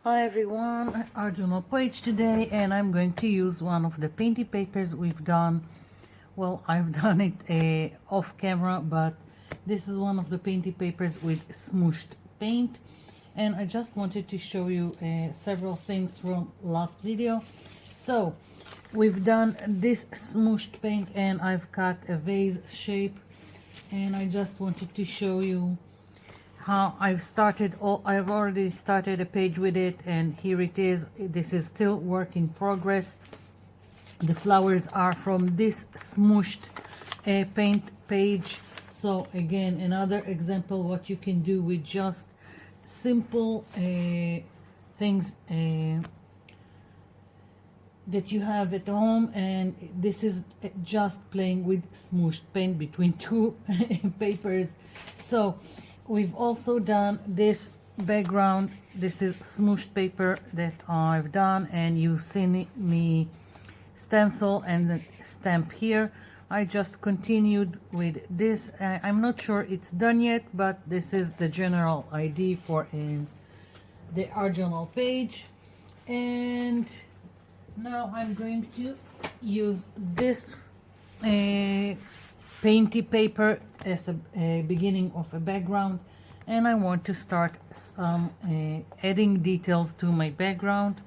Hi everyone, our journal page today, and I'm going to use one of the Painty papers we've done. Well, I've done it off camera, but this is one of the Painty papers with smooshed paint, and I just wanted to show you several things from last video. So we've done this smooshed paint and I've cut a vase shape, and I just wanted to show you how I've already started a page with it, and here it is. This is still work in progress. The flowers are from this smooshed paint page. So again, another example what you can do with just simple things that you have at home. And this is just playing with smooshed paint between two papers. So we've also done this background. This is smooshed paper that I've done, and you've seen me stencil and stamp here. I just continued with this. I'm not sure it's done yet, but this is the general idea for the art journal page. And now I'm going to use this Painty paper as a beginning of a background, and I want to start some adding details to my background.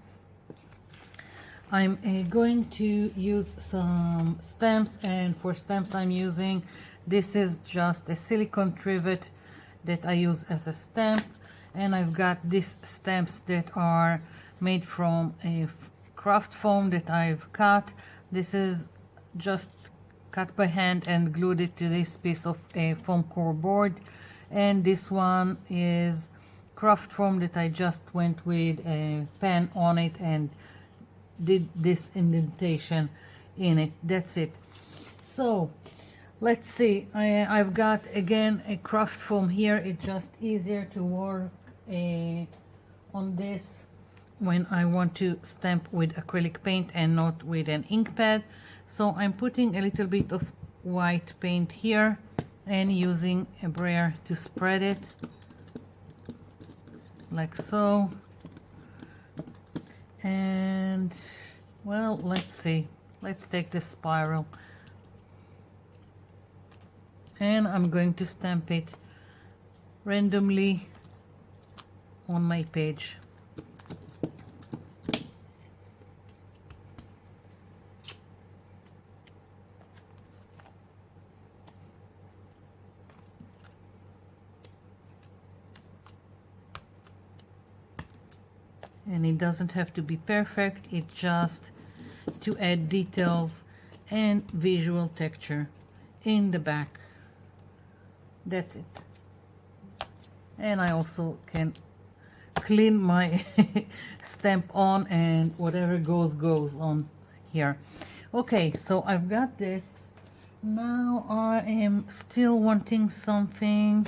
I'm going to use some stamps, and for stamps I'm using, this is just a silicone trivet that I use as a stamp, and I've got these stamps that are made from a craft foam that I've cut. This is just cut by hand and glued it to this piece of a foam core board, and this one is craft foam that I just went with a pen on it and did this indentation in it. That's it. So let's see. I've got again a craft foam here. It's just easier to work on this when I want to stamp with acrylic paint and not with an ink pad. So I'm putting a little bit of white paint here and using a brayer to spread it like so. And well, let's see. Let's take the spiral, and I'm going to stamp it randomly on my page. And it doesn't have to be perfect, it's just to add details and visual texture in the back. That's it. And I also can clean my stamp on, and whatever goes on here. Okay, so I've got this. Now I am still wanting something.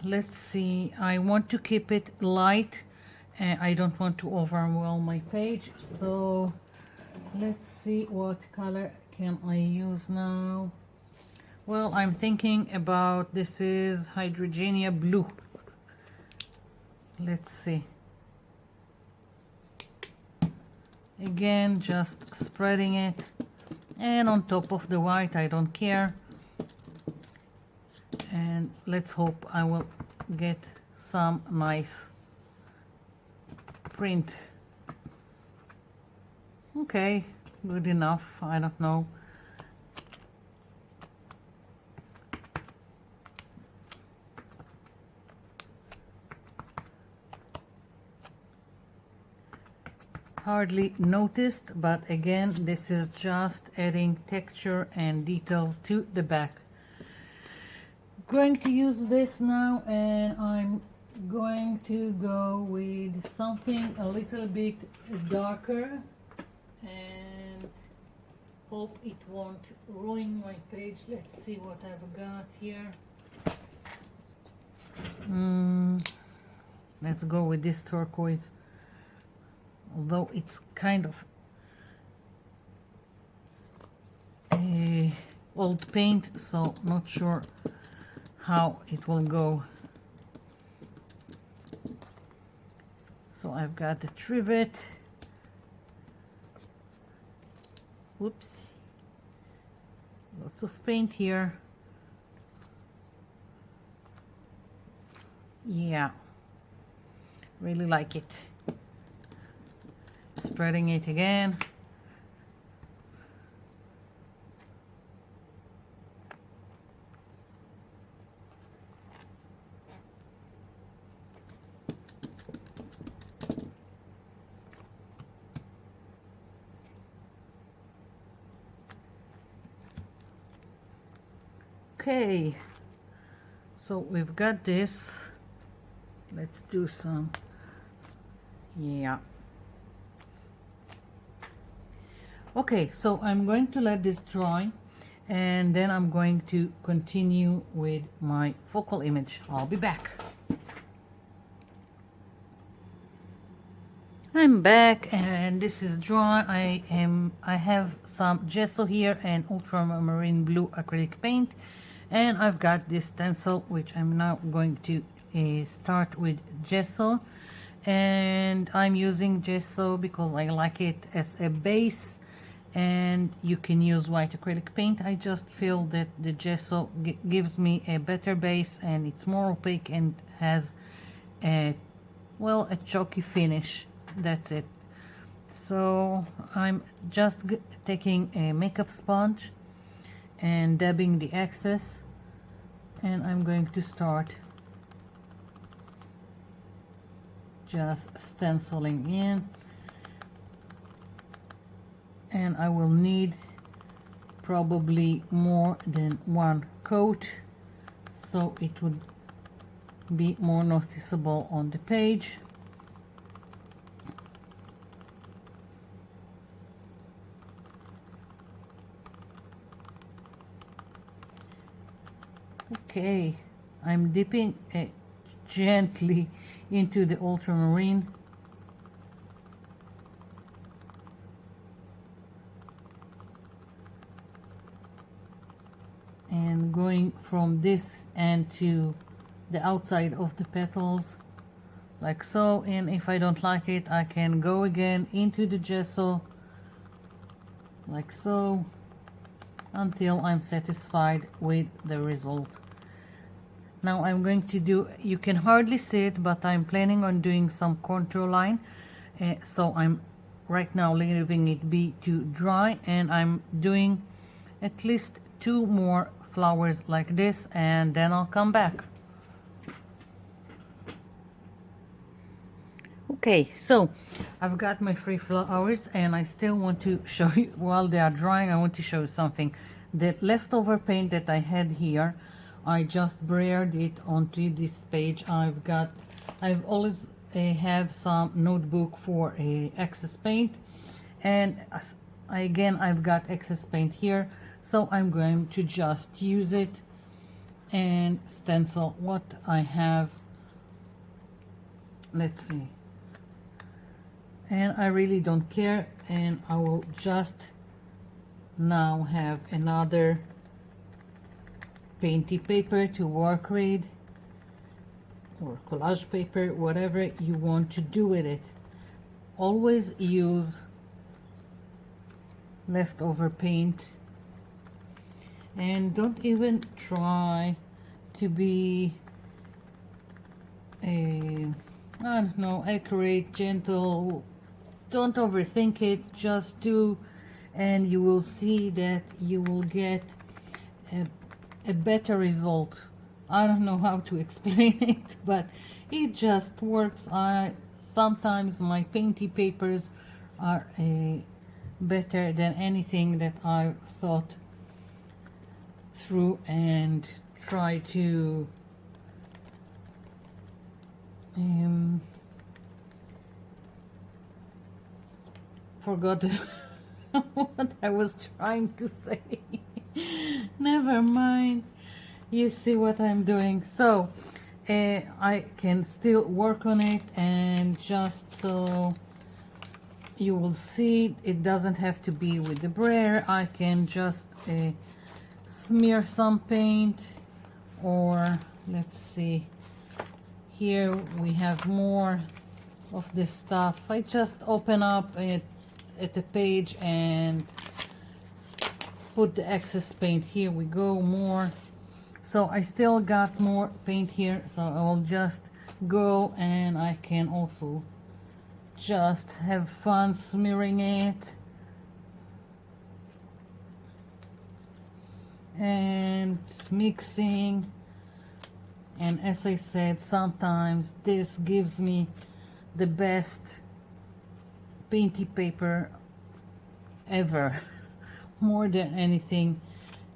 Let's see, I want to keep it light. I don't want to overwhelm my page, so let's see what color can I use now. Well, I'm thinking about, this is Hydrogenia blue. Let's see. Again, just spreading it, and on top of the white, I don't care. And let's hope I will get some nice print. Okay, good enough. I don't know. Hardly noticed, but again, this is just adding texture and details to the back. Going to use this now, and I'm going to go with something a little bit darker, and hope it won't ruin my page. Let's see what I've got here. Let's go with this turquoise, although it's kind of a old paint, so not sure how it will go. So I've got the trivet. Whoops. Lots of paint here. Yeah, really like it. Spreading it again. Okay, so we've got this. Let's do some, yeah. Okay, so I'm going to let this dry and then I'm going to continue with my focal image. I'll be back. I'm back and this is dry. I have some gesso here and ultramarine blue acrylic paint, and I've got this stencil which I'm now going to start with gesso, and I'm using gesso because I like it as a base, and you can use white acrylic paint. I just feel that the gesso gives me a better base and it's more opaque and has a, well, a chalky finish. That's it. So I'm just taking a makeup sponge and dabbing the excess, and I'm going to start just stenciling in, and I will need probably more than one coat so it would be more noticeable on the page. Okay, I'm dipping gently into the ultramarine and going from this end to the outside of the petals like so, and if I don't like it I can go again into the gesso like so until I'm satisfied with the result. Now I'm going to do, you can hardly see it, but I'm planning on doing some contour line, so I'm right now leaving it be to dry, and I'm doing at least 2 more flowers like this, and then I'll come back. Okay, so I've got my 3 flowers and I still want to show you, while they are drying, I want to show you something. The leftover paint that I had here, I just braided it onto this page. I've always have some notebook for excess paint, and again I've got excess paint here, so I'm going to just use it and stencil what I have. Let's see. And I really don't care, and I will just now have another painty paper to work with, or collage paper, whatever you want to do with it. Always use leftover paint, and don't even try to be I don't know, accurate, gentle. Don't overthink it, just do, and you will see that you will get a better result. I don't know how to explain it, but it just works. Sometimes my painty papers are better than anything that I've thought through and try to forgot what I was trying to say. Never mind. You see what I'm doing. So I can still work on it, and just so you will see, it doesn't have to be with the brayer. I can just smear some paint, or let's see, here we have more. of this stuff. I just open up it at the page and put the excess paint. Here we go, more. So I still got more paint here, so I'll just go and I can also just have fun smearing it and mixing. And as I said, sometimes this gives me the best painty paper ever, more than anything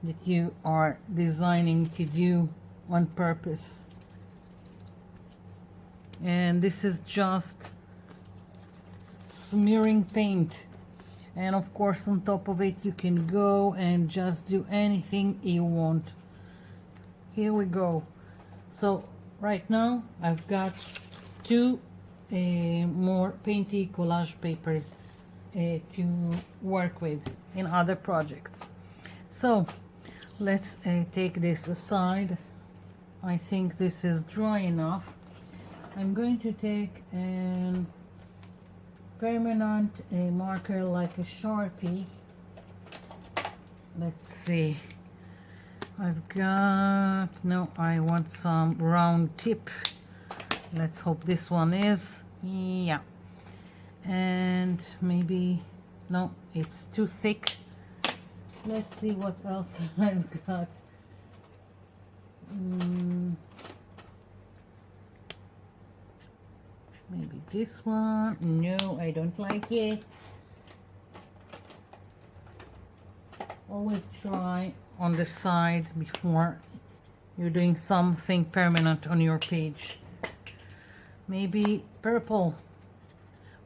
that you are designing to do on purpose. And this is just smearing paint, and of course on top of it you can go and just do anything you want. Here we go. So right now I've got two more Painty collage papers to work with in other projects. So let's take this aside. I think this is dry enough. I'm going to take an permanent marker like a Sharpie. Let's see. I've got, no, I want some round tip. Let's hope this one is, yeah. And maybe, no, it's too thick. Let's see what else I've got. Maybe this one. No, I don't like it. Always try on the side before you're doing something permanent on your page. Maybe purple.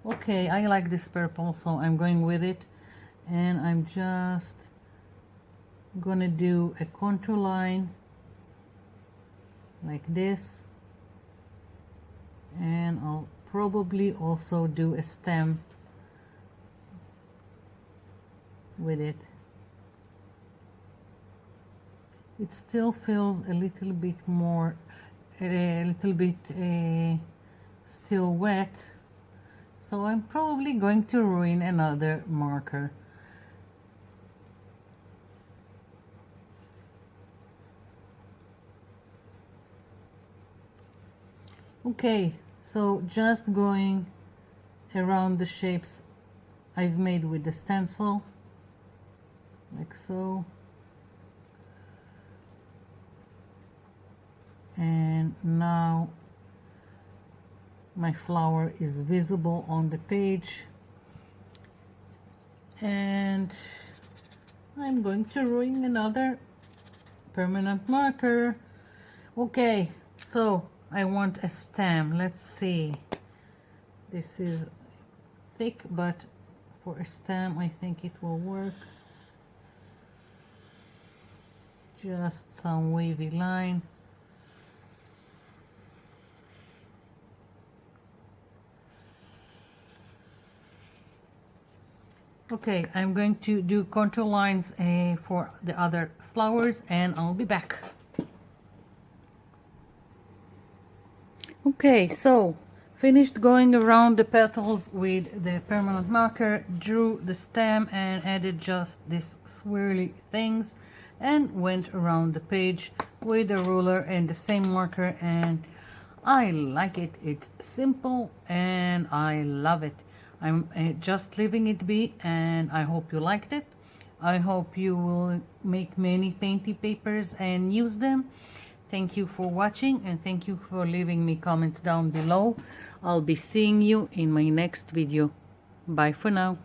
Okay, I like this purple, so I'm going with it. And I'm just gonna do a contour line like this. And I'll probably also do a stem with it. It still feels a little bit more, still wet, so I'm probably going to ruin another marker. Okay, so just going around the shapes I've made with the stencil, like so. And now my flower is visible on the page, and I'm going to ruin another permanent marker. Okay, so I want a stem. Let's see. This is thick, but for a stem I think it will work. Just some wavy line. Okay, I'm going to do contour lines for the other flowers, and I'll be back. Okay, so finished going around the petals with the permanent marker, drew the stem and added just these swirly things, and went around the page with a ruler and the same marker, and I like it. It's simple and I love it. I'm just leaving it be, and I hope you liked it. I hope you will make many Painty papers and use them. Thank you for watching, and thank you for leaving me comments down below. I'll be seeing you in my next video. Bye for now.